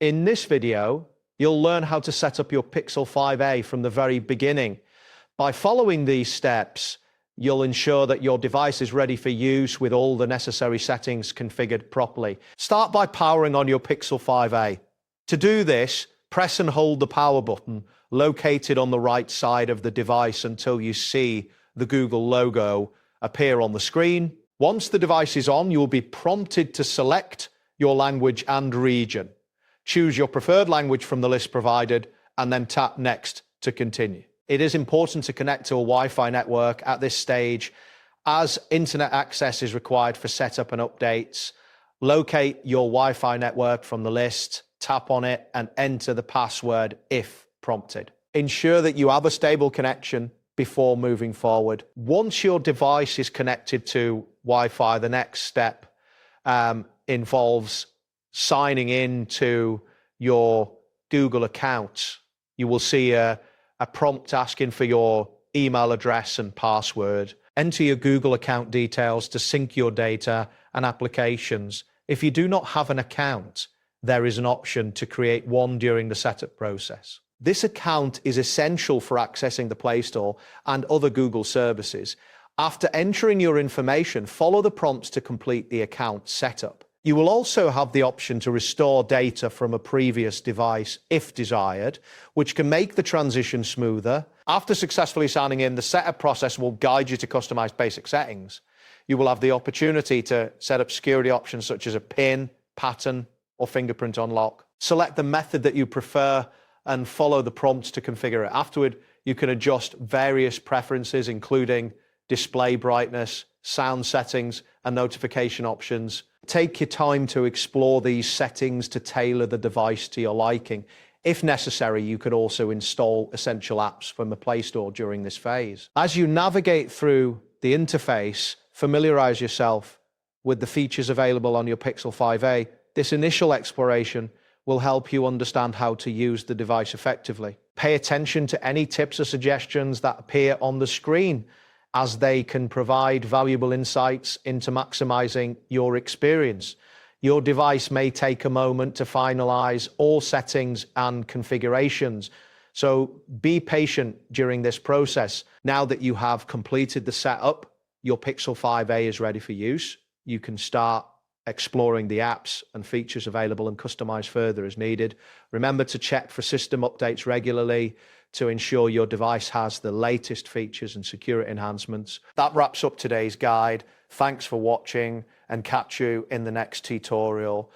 In this video, you'll learn how to set up your Pixel 5a from the very beginning. By following these steps, you'll ensure that your device is ready for use with all the necessary settings configured properly. Start by powering on your Pixel 5a. To do this, press and hold the power button located on the right side of the device until you see the Google logo appear on the screen. Once the device is on, you'll be prompted to select your language and region. Choose your preferred language from the list provided and then tap Next to continue. It is important to connect to a Wi-Fi network at this stage, as internet access is required for setup and updates. Locate your Wi-Fi network from the list, tap on it and enter the password if prompted. Ensure that you have a stable connection before moving forward. Once your device is connected to Wi-Fi, the next step involves signing in to your Google account. You will see a prompt asking for your email address and password. Enter your Google account details to sync your data and applications. If you do not have an account, there is an option to create one during the setup process. This account is essential for accessing the Play Store and other Google services. After entering your information, follow the prompts to complete the account setup. You will also have the option to restore data from a previous device if desired, which can make the transition smoother. After successfully signing in, the setup process will guide you to customize basic settings. You will have the opportunity to set up security options such as a PIN, pattern, or fingerprint unlock. Select the method that you prefer and follow the prompts to configure it. Afterward, you can adjust various preferences, including display brightness, sound settings, and notification options. Take your time to explore these settings to tailor the device to your liking. If necessary, you could also install essential apps from the Play Store during this phase. As you navigate through the interface, familiarize yourself with the features available on your Pixel 5a. This initial exploration will help you understand how to use the device effectively. Pay attention to any tips or suggestions that appear on the screen, as they can provide valuable insights into maximizing your experience. Your device may take a moment to finalize all settings and configurations, so be patient during this process. Now that you have completed the setup, your Pixel 5a is ready for use. You can start exploring the apps and features available and customize further as needed. Remember to check for system updates regularly to ensure your device has the latest features and security enhancements. That wraps up today's guide. Thanks for watching and catch you in the next tutorial.